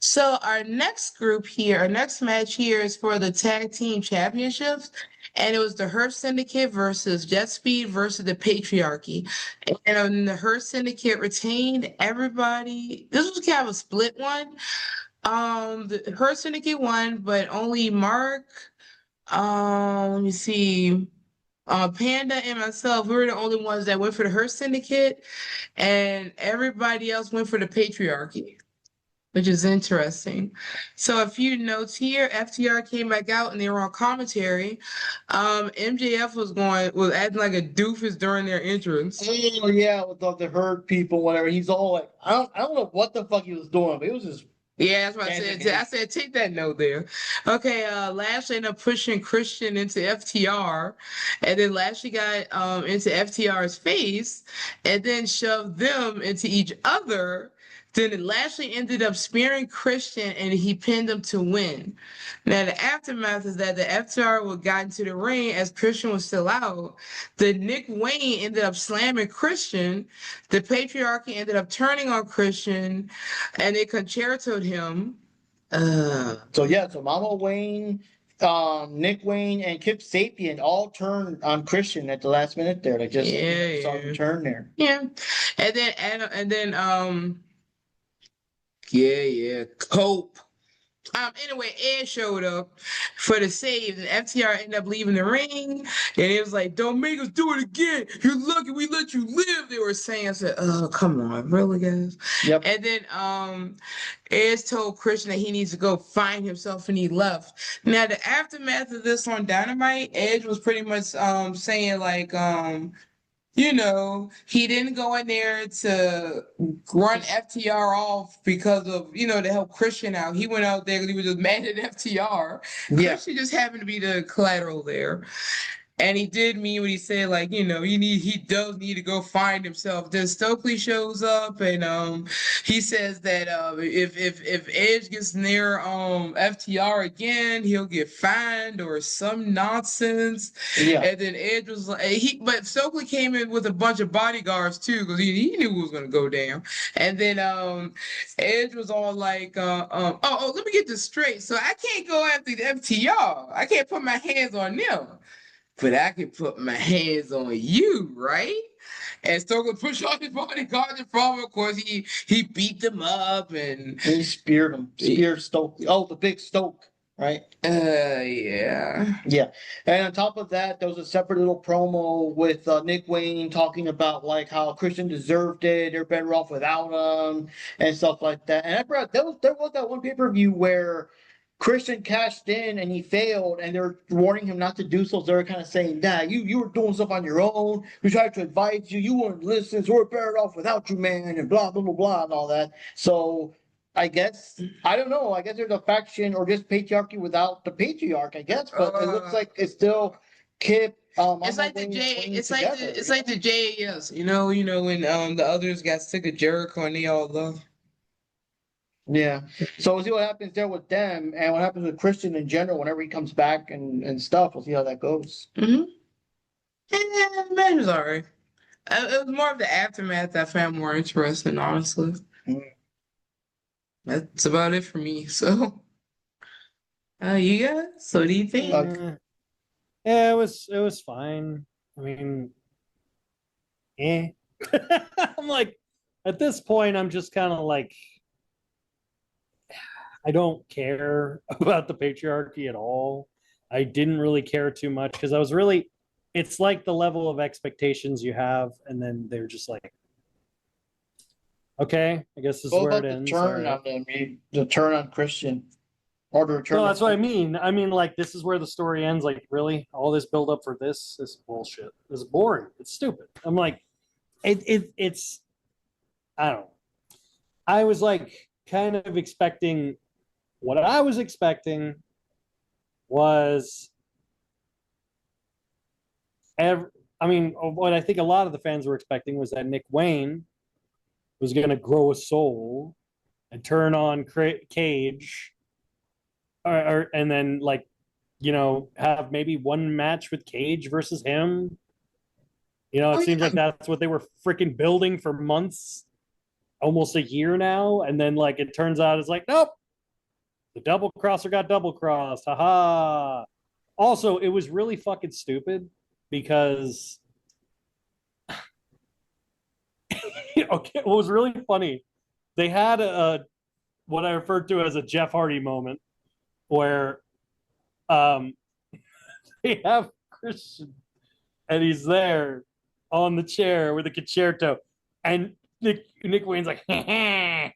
So our next group here, our next match here is for the tag team championships, and it was the Hurt Syndicate versus JetSpeed versus the Patriarchy. And the Hurt Syndicate retained everybody. This was kind of a split one. The Hurt Syndicate won, but only Mark, let me see, Panda and myself, we were the only ones that went for the Hurt Syndicate, and everybody else went for the Patriarchy, which is interesting. So a few notes here. FTR came back out and they were on commentary. MJF was acting like a doofus during their entrance. Oh yeah, with the herd people, whatever. He's all like, I don't know what the fuck he was doing, but it was just. Yeah, that's what I said. I said take that note there. Okay, Lashley ended up pushing Christian into FTR, and then Lashley got into FTR's face, and then shoved them into each other. Then Lashley ended up spearing Christian and he pinned him to win. Now, the aftermath is that the FTR got into the ring as Christian was still out. The Nick Wayne ended up slamming Christian. The Patriarchy ended up turning on Christian and they concertoed him. So Mama Wayne, Nick Wayne, and Kip Sapien all turned on Christian at the last minute there. They just saw him turn there. Yeah. Cope. Anyway, Ed showed up for the save, and FTR ended up leaving the ring, and it was like, "Don't make us do it again. You're lucky we let you live." They were saying, I said, "Oh, come on, really, guys?" Yep. And then Ed told Christian that he needs to go find himself, and he left. Now, the aftermath of this on Dynamite, Edge was pretty much saying like he didn't go in there to run FTR off because of, to help Christian out. He went out there because he was just mad at FTR. Yeah. Christian just happened to be the collateral there. And he did mean what he said, like, he does need to go find himself. Then Stokely shows up and he says that if Edge gets near FTR again, he'll get fined or some nonsense. Yeah. And then Edge was like, but Stokely came in with a bunch of bodyguards too, because he knew what was gonna go down. And then Edge was all like, let me get this straight. So I can't go after the FTR. I can't put my hands on them. But I can put my hands on you, right? And Stokely pushed all his bodyguards in front of him. Of course, he beat them up and he speared them. Speared Stokely. Oh, the big Stoke, right? Yeah. Yeah. And on top of that, there was a separate little promo with Nick Wayne talking about like how Christian deserved it, they're better off without him, and stuff like that. And there was that one pay-per-view where Christian cashed in and he failed, and they're warning him not to do so. So they're kind of saying, "Nah, you were doing stuff on your own. We tried to advise you. You wouldn't listen. So we're better off without you, man." And blah blah blah blah and all that. So I guess I don't know. I guess there's a faction or just patriarchy without the patriarch. I guess, but it looks like it's still Kip. It's like the JAS. When the others got sick of Jericho and they all left. Yeah. So we'll see what happens there with them and what happens with Christian in general whenever he comes back and stuff. We'll see how that goes. Mm-hmm. Yeah, man, it was all right. It was more of the aftermath that I found more interesting, honestly. Mm-hmm. That's about it for me. So, you guys? So, what do you think? Yeah, it was fine. I mean, I'm like, at this point, I'm just kind of like, I don't care about the patriarchy at all. I didn't really care too much because it's like the level of expectations you have, and then they're just like, okay, I guess this is where it ends. The turn on Christian. Or the return. No, that's what I mean. I mean, like, this is where the story ends. Like, really? All this build up for this is bullshit. It's boring. It's stupid. I'm like, it's, I don't know. I was like kind of expecting, what I was expecting was, what I think a lot of the fans were expecting was that Nick Wayne was going to grow a soul and turn on Cage, and then have maybe one match with Cage versus him. It seems like that's what they were freaking building for months, almost a year now, and then it turns out it's like, nope, The double crosser got double crossed. Haha. Also, it was really fucking stupid because okay, what was really funny, they had a what I referred to as a Jeff Hardy moment where um they have Christian and he's there on the chair with a concerto, and Nick Wayne's like, and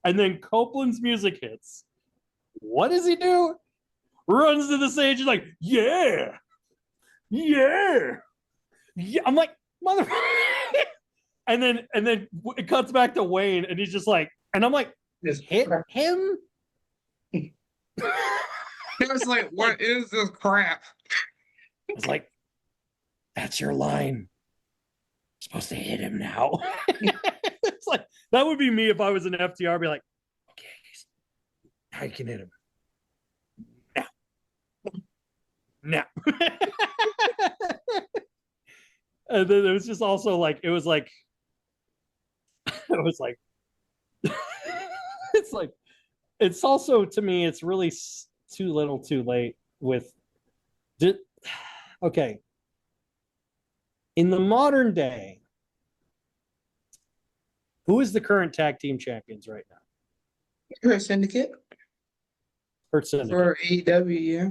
then Copeland's music hits. What does he do? Runs to the stage and like, yeah. I'm like, motherfucker. and then it cuts back to Wayne, and he's just like, and I'm like, hit him. It was like, what is this crap? It's like, that's your line. You're supposed to hit him now. It's like, that would be me if I was an FTR. I'd be like, okay, now you can hit him. Now. And then it was just also like, it's like, it's also, to me, it's really too little too late with, okay. In the modern day, who is the current tag team champions right now? For Syndicate? For Syndicate. For AEW, yeah.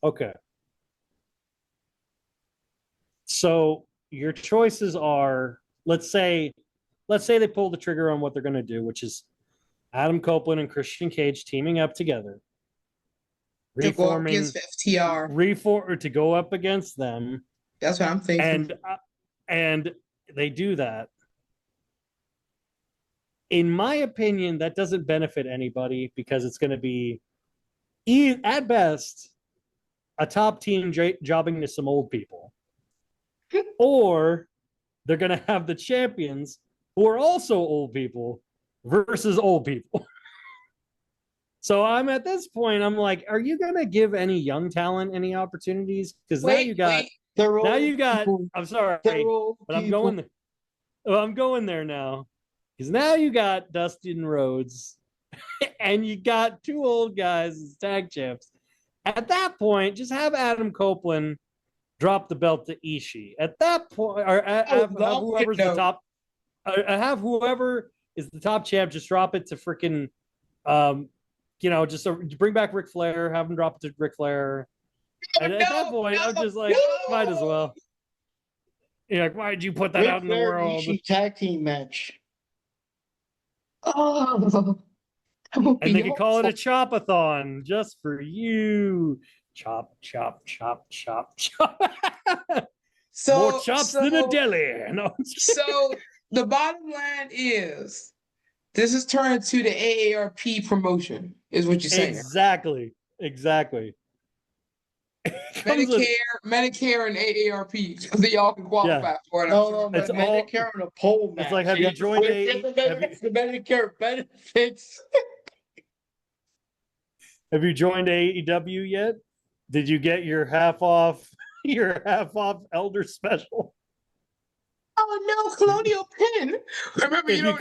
Okay. So your choices are, let's say they pull the trigger on what they're going to do, which is Adam Copeland and Christian Cage teaming up together, To go up against FTR. To go up against them. That's what I'm thinking. And they do that. In my opinion, that doesn't benefit anybody because it's going to be, at best, a top team jobbing to some old people. Or they're going to have the champions who are also old people versus old people. So I'm at this point, I'm like, are you going to give any young talent any opportunities? Because now you got, I'm sorry, but I'm going there. I'm going there now. Because now you got Dustin Rhodes and you got two old guys as tag champs. At that point, just have Adam Copeland drop the belt to Ishii. At that point, or have whoever's the top, have whoever is the top champ just drop it to freaking, just bring back Ric Flair, have him drop it to Ric Flair. And at that point, I'm just like, might as well. You're like, why did you put that out in the world? Ishii tag team match. Oh, and they can call it a chop-a-thon just for you. Chop, chop, chop, chop, chop. More chops than a deli. No. So the bottom line is, this is turned to the AARP promotion, is what you're saying. Exactly. Medicare and AARP, because they all can qualify for it. No, it's Medicare on a pole match. It's like, have you joined the Medicare benefits? Have you joined AEW yet? Did you get your half off elder special? Oh no, Colonial Pin. Remember, if you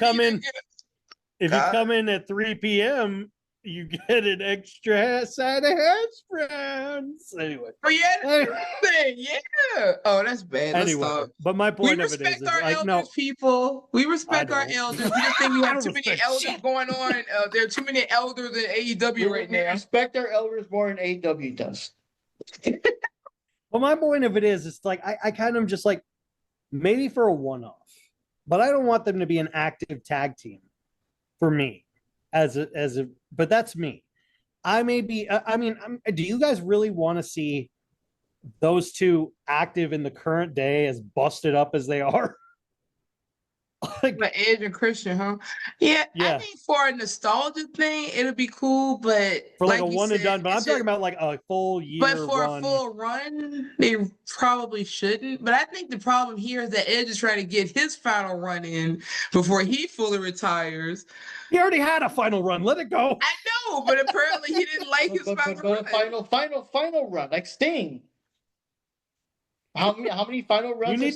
come in at 3 p.m., you get an extra side of hash browns. Anyway. Oh yeah. Oh, that's bad. Anyway, but my point of it is our like, elders, no, people. We respect our elders. We just think we have too many elders going on. There are too many elders in AEW right now. We respect our elders more than AEW does. Well, my point of it is, it's like I kind of just like, maybe for a one-off, but I don't want them to be an active tag team for me. But that's me. I may be. Do you guys really want to see those two active in the current day, as busted up as they are? Like Edge and Christian, huh? Yeah. I think for a nostalgia thing, it'll be cool, but for like a one and done. But I'm talking about like a full year. But for a full run, they probably shouldn't. But I think the problem here is that Edge is trying to get his final run in before he fully retires. He already had a final run. Let it go. I know, but apparently he didn't like his final run, like Sting. How many final runs? You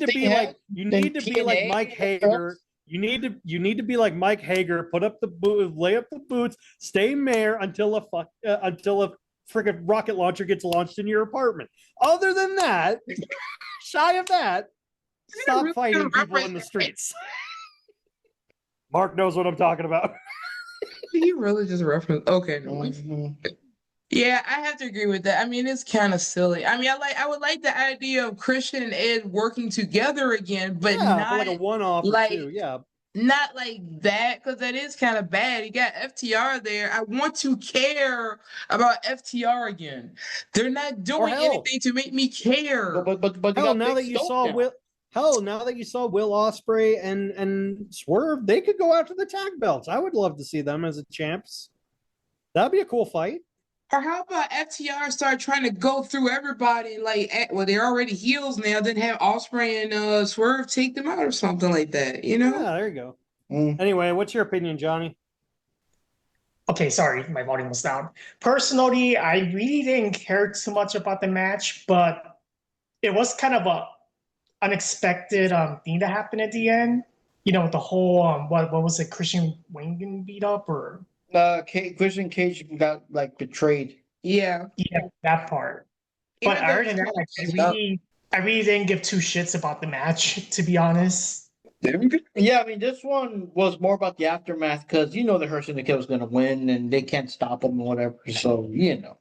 need to be like Mike Hager. You need to be like Mike Hager, put up the boot, lay up the boots, stay mayor until a freaking rocket launcher gets launched in your apartment. Other than that, shy of that, stop really fighting gonna people in the represent- streets. Mark knows what I'm talking about. He really just referenced. Okay, no. Mhm. Yeah, I have to agree with that. I mean, it's kind of silly. I mean, I would like the idea of Christian and Ed working together again, but Yeah, not but like a one-off like or two. Yeah. not like that, because that is kind of bad. You got FTR there. I want to care about FTR again. They're not doing hell. anything to make me care. But you Hell, got now Big that you Stoke saw now. Will, hell, now that you saw Will Ospreay and Swerve, they could go after the tag belts. I would love to see them as a champs. That'd be a cool fight. Or how about FTR start trying to go through everybody and well, they're already heels now, then have Osprey and Swerve take them out or something like that, you know? Yeah, there you go. Mm. Anyway, what's your opinion, Johnny? Okay, sorry, my volume was down. Personally, I really didn't care too much about the match, but it was kind of a unexpected thing that happened at the end. You know, with the whole what was it, Christian Wayne getting beat up or Christian Cage got like betrayed. Yeah. yeah, that part. Even But though other than that, I really didn't give two shits about the match, to be honest. Yeah, I mean, this one was more about the aftermath because you know the Syndicate was going to win and they can't stop them or whatever. So, you know.